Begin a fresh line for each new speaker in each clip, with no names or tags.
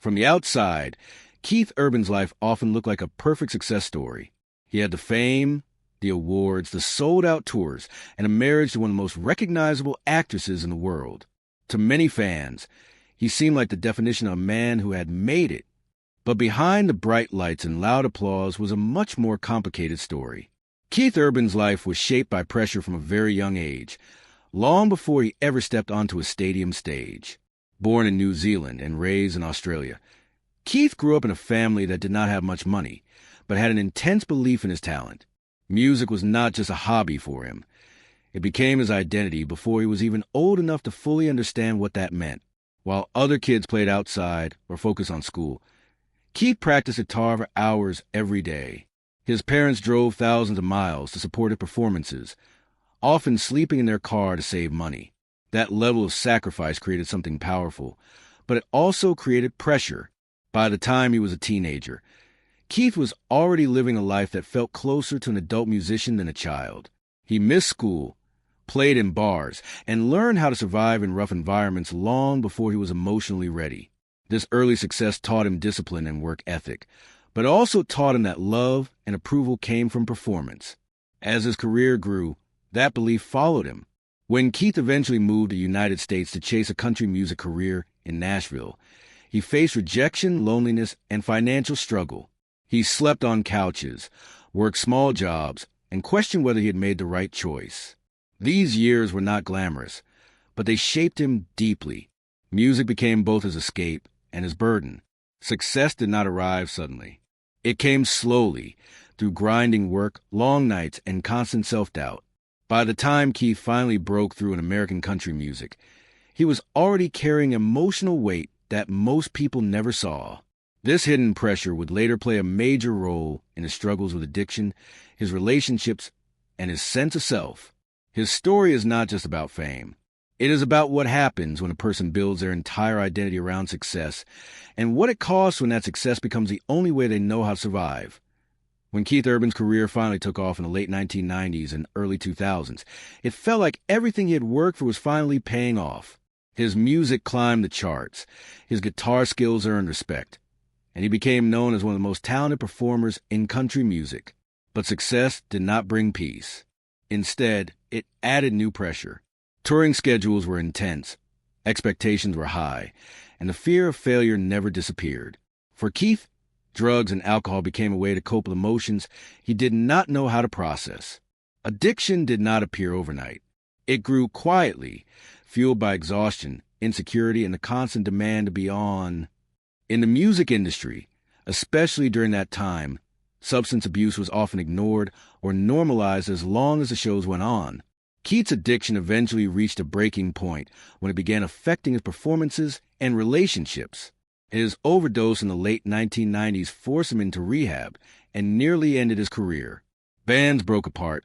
From the outside, Keith Urban's life often looked like a perfect success story. He had the fame, the awards, the sold-out tours, and a marriage to one of the most recognizable actresses in the world. To many fans, he seemed like the definition of a man who had made it. But behind the bright lights and loud applause was a much more complicated story. Keith Urban's life was shaped by pressure from a very young age, long before he ever stepped onto a stadium stage. Born in New Zealand and raised in Australia, Keith grew up in a family that did not have much money, but had an intense belief in his talent. Music was not just a hobby for him. It became his identity before he was even old enough to fully understand what that meant. While other kids played outside or focused on school, Keith practiced guitar for hours every day. His parents drove thousands of miles to support his performances, often sleeping in their car to save money. That level of sacrifice created something powerful, but it also created pressure. By the time he was a teenager, Keith was already living a life that felt closer to an adult musician than a child. He missed school, played in bars, and learned how to survive in rough environments long before he was emotionally ready. This early success taught him discipline and work ethic, but also taught him that love and approval came from performance. As his career grew, that belief followed him. When Keith eventually moved to the United States to chase a country music career in Nashville, he faced rejection, loneliness, and financial struggle. He slept on couches, worked small jobs, and questioned whether he had made the right choice. These years were not glamorous, but they shaped him deeply. Music became both his escape and his burden. Success did not arrive suddenly. It came slowly, through grinding work, long nights, and constant self-doubt. By the time Keith finally broke through in American country music, he was already carrying emotional weight that most people never saw. This hidden pressure would later play a major role in his struggles with addiction, his relationships, and his sense of self. His story is not just about fame. It is about what happens when a person builds their entire identity around success, and what it costs when that success becomes the only way they know how to survive. When Keith Urban's career finally took off in the late 1990s and early 2000s, it felt like everything he had worked for was finally paying off. His music climbed the charts, his guitar skills earned respect, and he became known as one of the most talented performers in country music. But success did not bring peace. Instead, it added new pressure. Touring schedules were intense, expectations were high, and the fear of failure never disappeared. For Keith, drugs and alcohol became a way to cope with emotions he did not know how to process. Addiction did not appear overnight. It grew quietly, fueled by exhaustion, insecurity, and the constant demand to be on. In the music industry, especially during that time, substance abuse was often ignored or normalized as long as the shows went on. Keith's addiction eventually reached a breaking point when it began affecting his performances and relationships. His overdose in the late 1990s forced him into rehab and nearly ended his career. Bands broke apart,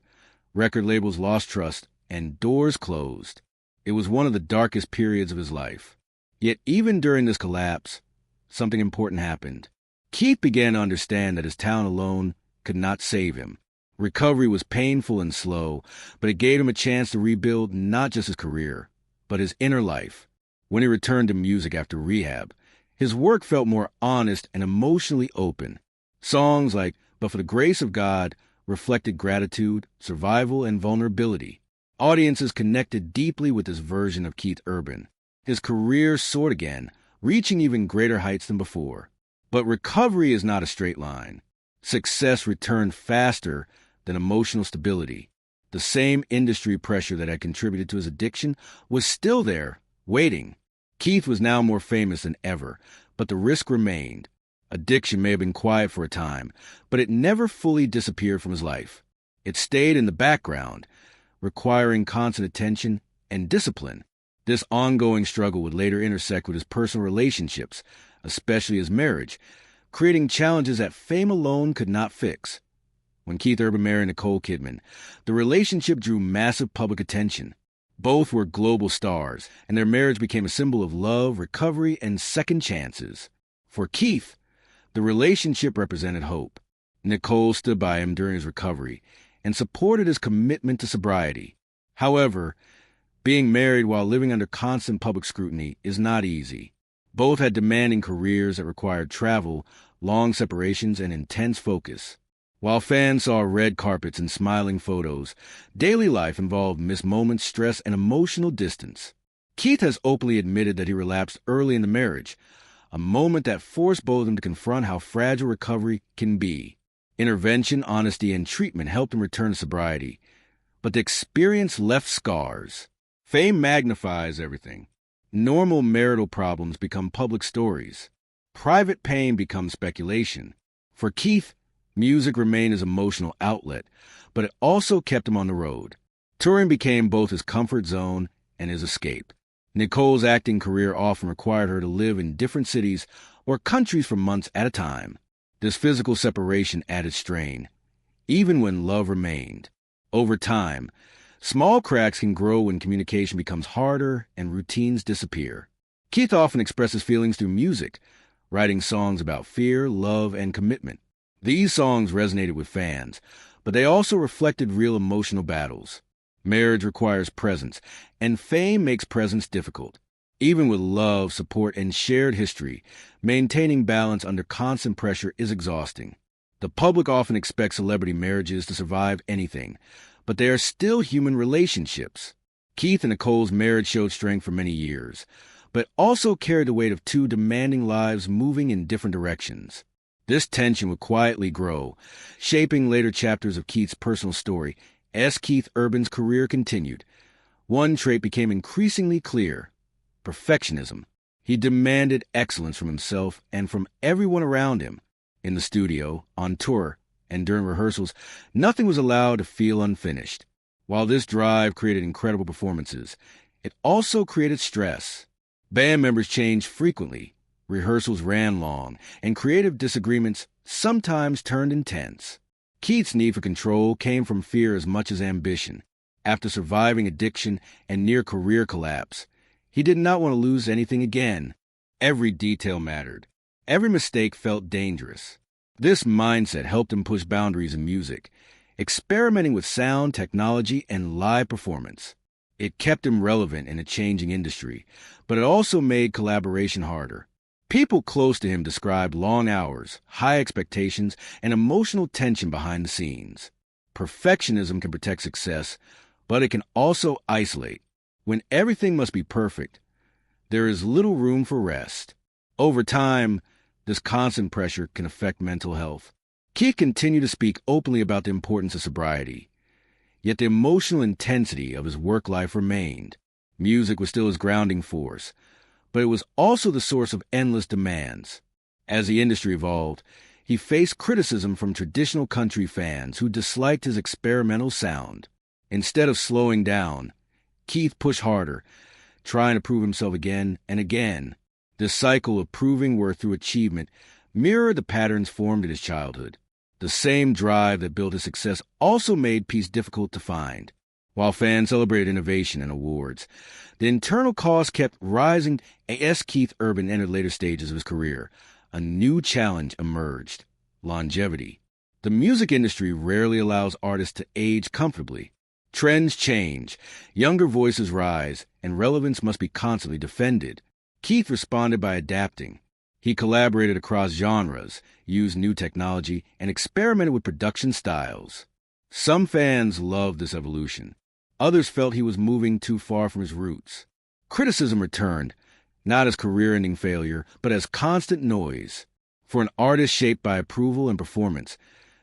record labels lost trust, and doors closed. It was one of the darkest periods of his life. Yet even during this collapse, something important happened. Keith began to understand that his talent alone could not save him. Recovery was painful and slow, but it gave him a chance to rebuild not just his career, but his inner life. When he returned to music after rehab, his work felt more honest and emotionally open. Songs like "But for the Grace of God" reflected gratitude, survival, and vulnerability. Audiences connected deeply with this version of Keith Urban. His career soared again, reaching even greater heights than before. But recovery is not a straight line. Success returned faster than emotional stability. The same industry pressure that had contributed to his addiction was still there, waiting. Keith was now more famous than ever, but the risk remained. Addiction may have been quiet for a time, but it never fully disappeared from his life. It stayed in the background, requiring constant attention and discipline. This ongoing struggle would later intersect with his personal relationships, especially his marriage, creating challenges that fame alone could not fix. When Keith Urban married Nicole Kidman, the relationship drew massive public attention. Both were global stars, and their marriage became a symbol of love, recovery, and second chances. For Keith, the relationship represented hope. Nicole stood by him during his recovery and supported his commitment to sobriety. However, being married while living under constant public scrutiny is not easy. Both had demanding careers that required travel, long separations, and intense focus. While fans saw red carpets and smiling photos, daily life involved missed moments, stress, and emotional distance. Keith has openly admitted that he relapsed early in the marriage, a moment that forced both of them to confront how fragile recovery can be. Intervention, honesty, and treatment helped him return to sobriety, but the experience left scars. Fame magnifies everything. Normal marital problems become public stories. Private pain becomes speculation. For Keith, music remained his emotional outlet, but it also kept him on the road. Touring became both his comfort zone and his escape. Nicole's acting career often required her to live in different cities or countries for months at a time. This physical separation added strain, even when love remained. Over time, small cracks can grow when communication becomes harder and routines disappear. Keith often expresses feelings through music, writing songs about fear, love, and commitment. These songs resonated with fans, but they also reflected real emotional battles. Marriage requires presence, and fame makes presence difficult. Even with love, support, and shared history, maintaining balance under constant pressure is exhausting. The public often expects celebrity marriages to survive anything, but they are still human relationships. Keith and Nicole's marriage showed strength for many years, but also carried the weight of two demanding lives moving in different directions. This tension would quietly grow, shaping later chapters of Keith's personal story. As Keith Urban's career continued, one trait became increasingly clear: perfectionism. He demanded excellence from himself and from everyone around him. In the studio, on tour, and during rehearsals, nothing was allowed to feel unfinished. While this drive created incredible performances, it also created stress. Band members changed frequently, rehearsals ran long, and creative disagreements sometimes turned intense. Keith's need for control came from fear as much as ambition. After surviving addiction and near-career collapse, he did not want to lose anything again. Every detail mattered. Every mistake felt dangerous. This mindset helped him push boundaries in music, experimenting with sound, technology, and live performance. It kept him relevant in a changing industry, but it also made collaboration harder. People close to him described long hours, high expectations, and emotional tension behind the scenes. Perfectionism can protect success, but it can also isolate. When everything must be perfect, there is little room for rest. Over time, this constant pressure can affect mental health. Keith continued to speak openly about the importance of sobriety, yet the emotional intensity of his work life remained. Music was still his grounding force, but it was also the source of endless demands. As the industry evolved, he faced criticism from traditional country fans who disliked his experimental sound. Instead of slowing down, Keith pushed harder, trying to prove himself again and again. This cycle of proving worth through achievement mirrored the patterns formed in his childhood. The same drive that built his success also made peace difficult to find. While fans celebrated innovation and awards, the internal costs kept rising. As Keith Urban entered later stages of his career, a new challenge emerged: longevity. The music industry rarely allows artists to age comfortably. Trends change, younger voices rise, and relevance must be constantly defended. Keith responded by adapting. He collaborated across genres, used new technology, and experimented with production styles. Some fans loved this evolution. Others felt he was moving too far from his roots. Criticism returned, not as career-ending failure, but as constant noise. For an artist shaped by approval and performance,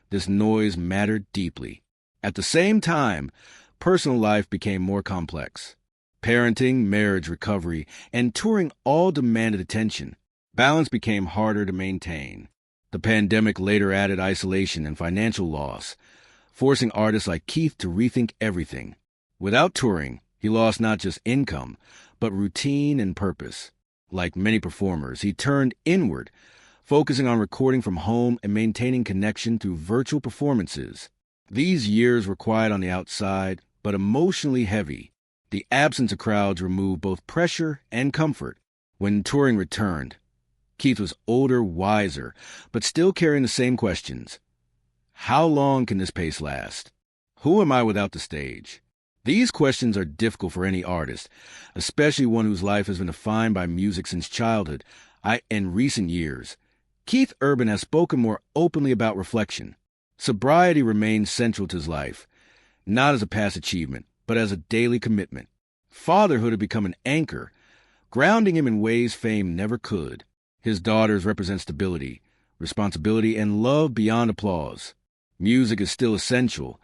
this noise mattered deeply. At the same time, personal life became more complex. Parenting, marriage, recovery, and touring all demanded attention. Balance became harder to maintain. The pandemic later added isolation and financial loss, forcing artists like Keith to rethink everything. Without touring, he lost not just income, but routine and purpose. Like many performers, he turned inward, focusing on recording from home and maintaining connection through virtual performances. These years were quiet on the outside, but emotionally heavy. The absence of crowds removed both pressure and comfort. When touring returned, Keith was older, wiser, but still carrying the same questions. How long can this pace last? Who am I without the stage? These questions are difficult for any artist, especially one whose life has been defined by music since childhood. In recent years, Keith Urban has spoken more openly about reflection. Sobriety remains central to his life, not as a past achievement, but as a daily commitment. Fatherhood had become an anchor, grounding him in ways fame never could. His daughters represent stability, responsibility, and love beyond applause. Music is still essential,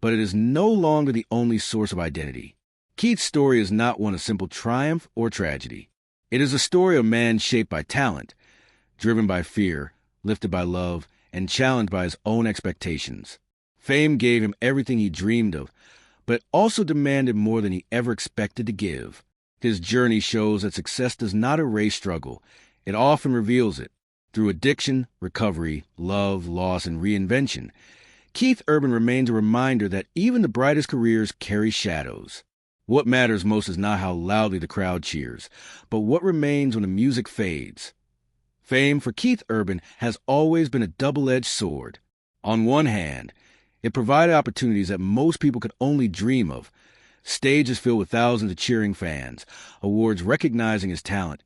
but it is no longer the only source of identity. Keith's story is not one of simple triumph or tragedy. It is a story of a man shaped by talent, driven by fear, lifted by love, and challenged by his own expectations. Fame gave him everything he dreamed of, but it also demanded more than he ever expected to give. His journey shows that success does not erase struggle. It often reveals it. Through addiction, recovery, love, loss, and reinvention, Keith Urban remains a reminder that even the brightest careers carry shadows. What matters most is not how loudly the crowd cheers, but what remains when the music fades. Fame for Keith Urban has always been a double-edged sword. On one hand, it provided opportunities that most people could only dream of. Stages filled with thousands of cheering fans, awards recognizing his talent,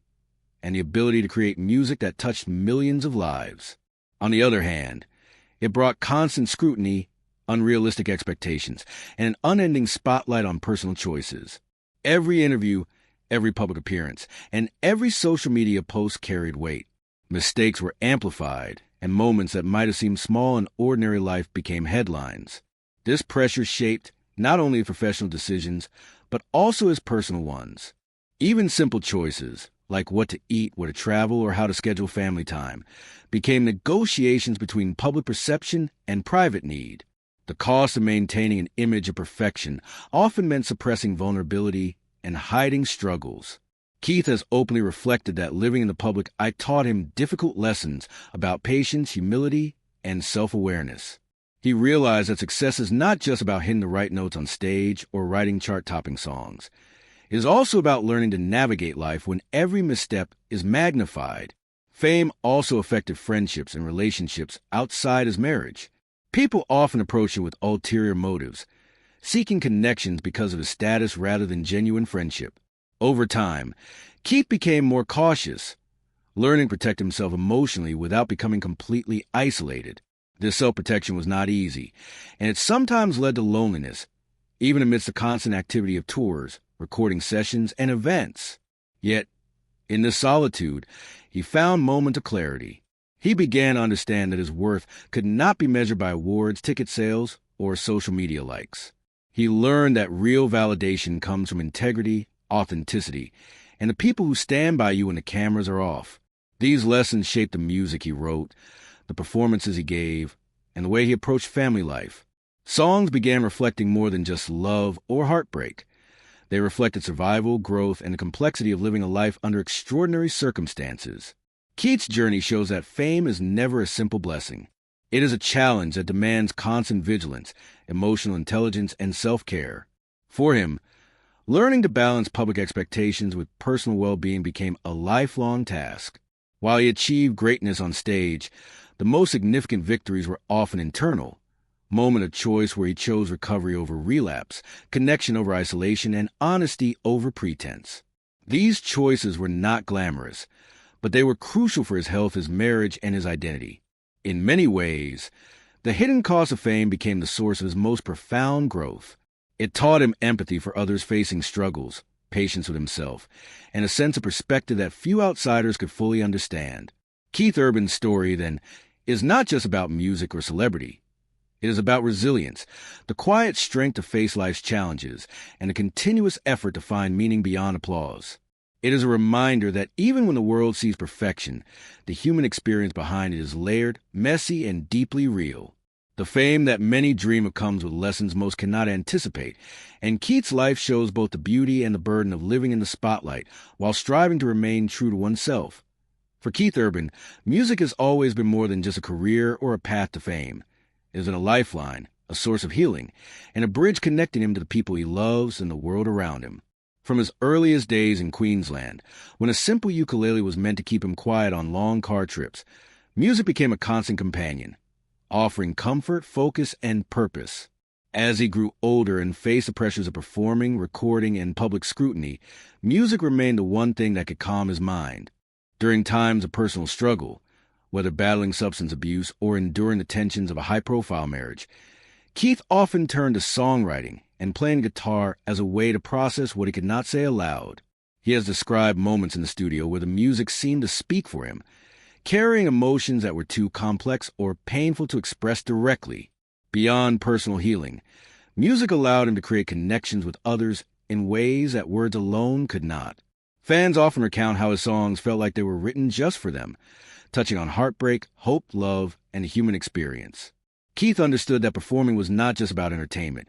and the ability to create music that touched millions of lives. On the other hand, it brought constant scrutiny, unrealistic expectations, and an unending spotlight on personal choices. Every interview, every public appearance, and every social media post carried weight. Mistakes were amplified, and moments that might have seemed small in ordinary life became headlines. This pressure shaped not only his professional decisions, but also his personal ones. Even simple choices, like what to eat, where to travel, or how to schedule family time, became negotiations between public perception and private need. The cost of maintaining an image of perfection often meant suppressing vulnerability and hiding struggles. Keith has openly reflected that living in the public taught him difficult lessons about patience, humility, and self-awareness. He realized that success is not just about hitting the right notes on stage or writing chart-topping songs. It is also about learning to navigate life when every misstep is magnified. Fame also affected friendships and relationships outside his marriage. People often approach him with ulterior motives, seeking connections because of his status rather than genuine friendship. Over time, Keith became more cautious, learning to protect himself emotionally without becoming completely isolated. This self-protection was not easy, and it sometimes led to loneliness, even amidst the constant activity of tours, recording sessions, and events. Yet, in this solitude, he found moments of clarity. He began to understand that his worth could not be measured by awards, ticket sales, or social media likes. He learned that real validation comes from integrity, authenticity, and the people who stand by you when the cameras are off. These lessons shaped the music he wrote, the performances he gave, and the way he approached family life. Songs began reflecting more than just love or heartbreak. They reflected survival, growth, and the complexity of living a life under extraordinary circumstances. Keith's journey shows that fame is never a simple blessing. It is a challenge that demands constant vigilance, emotional intelligence, and self-care. For him, learning to balance public expectations with personal well-being became a lifelong task. While he achieved greatness on stage, the most significant victories were often internal. Moment of choice where he chose recovery over relapse, connection over isolation, and honesty over pretense. These choices were not glamorous, but they were crucial for his health, his marriage, and his identity. In many ways, the hidden cost of fame became the source of his most profound growth. It taught him empathy for others facing struggles, patience with himself, and a sense of perspective that few outsiders could fully understand. Keith Urban's story, then, is not just about music or celebrity. It is about resilience, the quiet strength to face life's challenges, and a continuous effort to find meaning beyond applause. It is a reminder that even when the world sees perfection, the human experience behind it is layered, messy, and deeply real. The fame that many dream of comes with lessons most cannot anticipate, and Keith's life shows both the beauty and the burden of living in the spotlight while striving to remain true to oneself. For Keith Urban, music has always been more than just a career or a path to fame. It has been a lifeline, a source of healing, and a bridge connecting him to the people he loves and the world around him. From his earliest days in Queensland, when a simple ukulele was meant to keep him quiet on long car trips, music became a constant companion, offering comfort, focus, and purpose. As he grew older and faced the pressures of performing, recording, and public scrutiny, music remained the one thing that could calm his mind. During times of personal struggle, whether battling substance abuse or enduring the tensions of a high-profile marriage, Keith often turned to songwriting and playing guitar as a way to process what he could not say aloud. He has described moments in the studio where the music seemed to speak for him, carrying emotions that were too complex or painful to express directly. Beyond personal healing, music allowed him to create connections with others in ways that words alone could not. Fans often recount how his songs felt like they were written just for them, touching on heartbreak, hope, love, and the human experience. Keith understood that performing was not just about entertainment.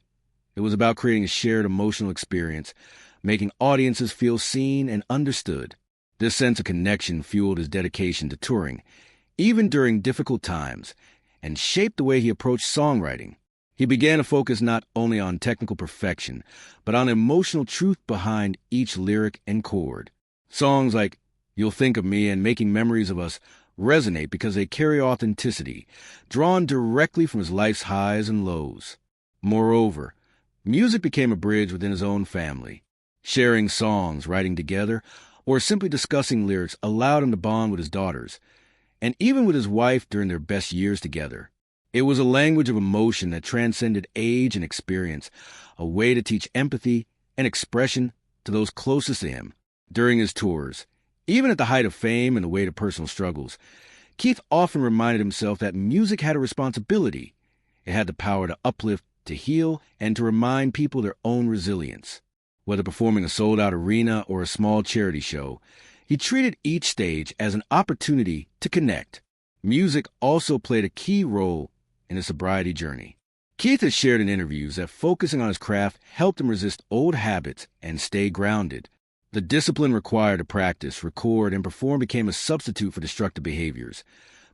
It was about creating a shared emotional experience, making audiences feel seen and understood. This sense of connection fueled his dedication to touring, even during difficult times, and shaped the way he approached songwriting. He began to focus not only on technical perfection, but on emotional truth behind each lyric and chord. Songs like You'll Think of Me and Making Memories of Us resonate because they carry authenticity, drawn directly from his life's highs and lows. Moreover, music became a bridge within his own family. Sharing songs, writing together, or simply discussing lyrics allowed him to bond with his daughters, and even with his wife during their best years together. It was a language of emotion that transcended age and experience, a way to teach empathy and expression to those closest to him. During his tours, even at the height of fame and the weight of personal struggles, Keith often reminded himself that music had a responsibility. It had the power to uplift, to heal, and to remind people their own resilience. Whether performing a sold-out arena or a small charity show, he treated each stage as an opportunity to connect. Music also played a key role in his sobriety journey. Keith has shared in interviews that focusing on his craft helped him resist old habits and stay grounded. The discipline required to practice, record, and perform became a substitute for destructive behaviors,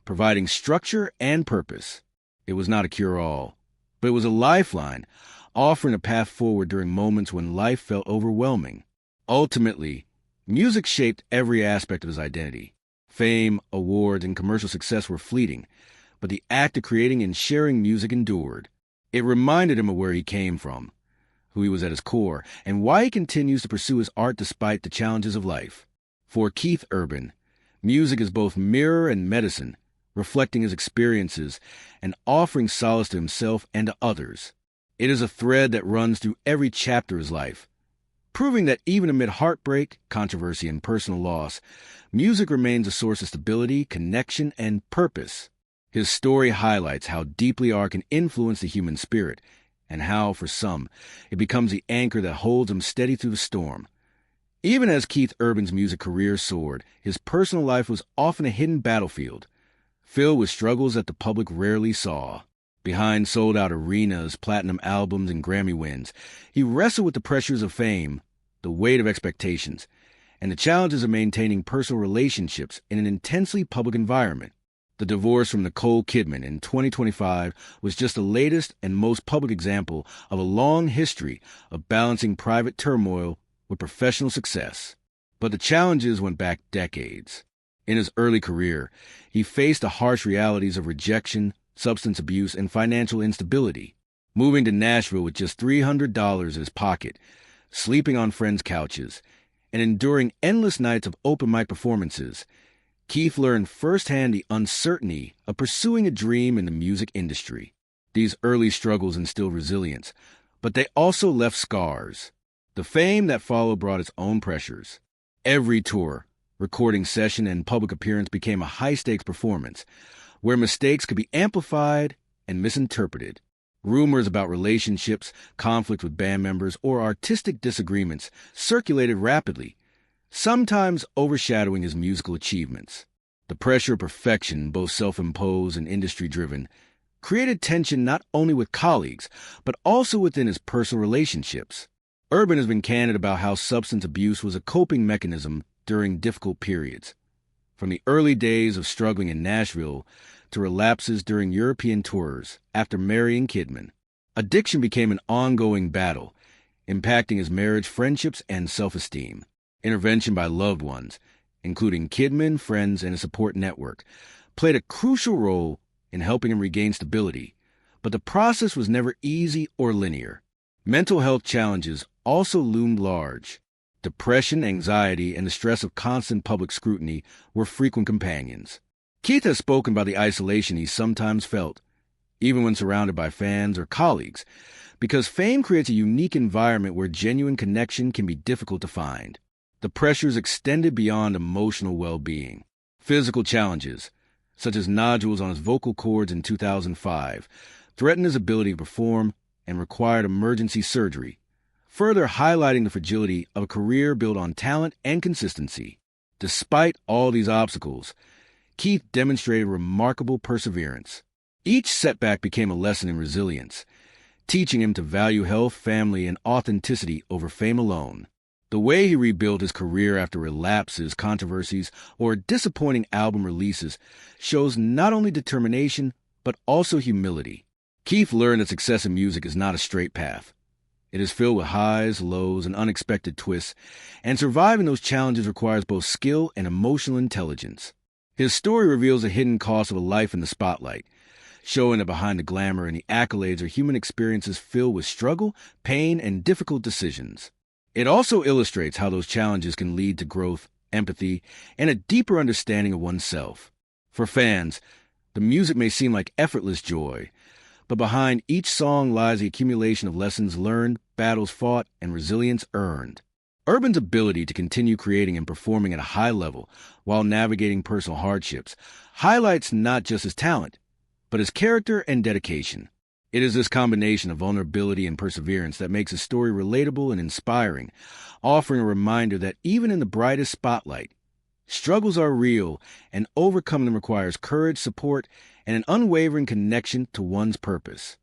providing structure and purpose. It was not a cure-all, but it was a lifeline, offering a path forward during moments when life felt overwhelming. Ultimately, music shaped every aspect of his identity. Fame, awards, and commercial success were fleeting, but the act of creating and sharing music endured. It reminded him of where he came from, who he was at his core, and why he continues to pursue his art despite the challenges of life. For Keith Urban, music is both mirror and medicine, reflecting his experiences and offering solace to himself and to others. It is a thread that runs through every chapter of his life, proving that even amid heartbreak, controversy, and personal loss, music remains a source of stability, connection, and purpose. His story highlights how deeply art can influence the human spirit, and how, for some, it becomes the anchor that holds him steady through the storm. Even as Keith Urban's music career soared, his personal life was often a hidden battlefield, filled with struggles that the public rarely saw. Behind sold-out arenas, platinum albums, and Grammy wins, he wrestled with the pressures of fame, the weight of expectations, and the challenges of maintaining personal relationships in an intensely public environment. The divorce from Nicole Kidman in 2025 was just the latest and most public example of a long history of balancing private turmoil with professional success. But the challenges went back decades. In his early career, he faced the harsh realities of rejection, substance abuse, and financial instability. Moving to Nashville with just $300 in his pocket, sleeping on friends' couches, and enduring endless nights of open mic performances, Keith learned firsthand the uncertainty of pursuing a dream in the music industry. These early struggles instilled resilience, but they also left scars. The fame that followed brought its own pressures. Every tour, recording session, and public appearance became a high-stakes performance, where mistakes could be amplified and misinterpreted. Rumors about relationships, conflict with band members, or artistic disagreements circulated rapidly, sometimes overshadowing his musical achievements. The pressure of perfection, both self-imposed and industry-driven, created tension not only with colleagues, but also within his personal relationships. Urban has been candid about how substance abuse was a coping mechanism during difficult periods. From the early days of struggling in Nashville to relapses during European tours after marrying Kidman, addiction became an ongoing battle, impacting his marriage, friendships, and self-esteem. Intervention by loved ones, including Kidman, friends, and a support network, played a crucial role in helping him regain stability, But the process was never easy or linear. Mental health challenges also loomed large. Depression, anxiety, and the stress of constant public scrutiny were frequent companions. Keith has spoken about the isolation he sometimes felt, even when surrounded by fans or colleagues, because fame creates a unique environment where genuine connection can be difficult to find. The pressures extended beyond emotional well-being. Physical challenges, such as nodules on his vocal cords in 2005, threatened his ability to perform and required emergency surgery, further highlighting the fragility of a career built on talent and consistency. Despite all these obstacles, Keith demonstrated remarkable perseverance. Each setback became a lesson in resilience, teaching him to value health, family, and authenticity over fame alone. The way he rebuilt his career after relapses, controversies, or disappointing album releases shows not only determination, but also humility. Keith learned that success in music is not a straight path. It is filled with highs, lows, and unexpected twists, and surviving those challenges requires both skill and emotional intelligence. His story reveals the hidden cost of a life in the spotlight, showing that behind the glamour and the accolades are human experiences filled with struggle, pain, and difficult decisions. It also illustrates how those challenges can lead to growth, empathy, and a deeper understanding of oneself. For fans, the music may seem like effortless joy, but behind each song lies the accumulation of lessons learned, battles fought, and resilience earned. Urban's ability to continue creating and performing at a high level while navigating personal hardships highlights not just his talent, but his character and dedication. It is this combination of vulnerability and perseverance that makes his story relatable and inspiring, offering a reminder that even in the brightest spotlight, struggles are real and overcoming them requires courage, support, and an unwavering connection to one's purpose.